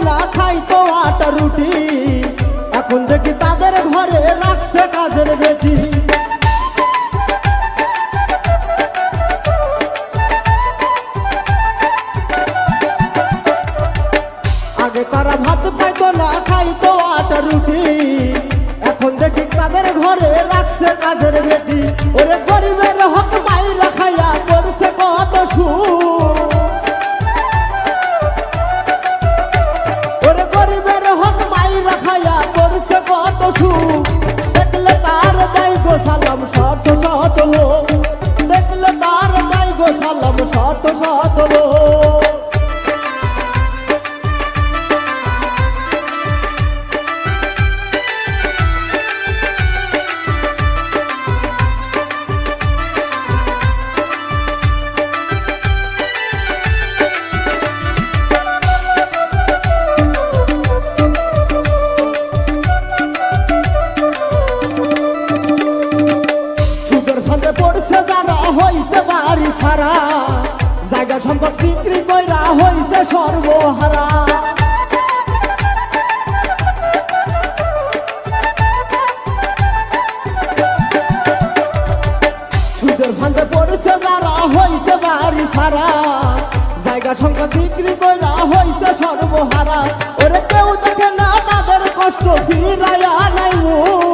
না খাইতো আটা রুটি, এখন দেখি তাদের ঘরে রাখছে কাজের বেটি। আগে তারা ভাত পাইতো না খাইতো আটা রুটি, এখন দেখি তাদের ঘরে রাখছে কাজের বেটি। ওরে গরিবের হক মাইরা খাইয়া করছে কত সুর, ওরে গরিবের হক মাইরা খাইয়া করছে কত সুর। দেখলে তার দেয় গো সালাম শত শত লোক, দেখলে তার দেয় গো সালাম শত শত লোক। পড়ছে যারা হইছে বাড়ি সারা, জায়গা সম্পদ বিক্রি কইরা হইছে সর্বহারা। সুদের ফান্দে পড়ছে যারা হইছে বাড়ি সারা, জায়গা সম্পদ বিক্রি কইরা হইছে সর্বহারা। ওরে কেউ দেখে না তাদের কষ্ট, ফিরাইয়া নাই মুখ,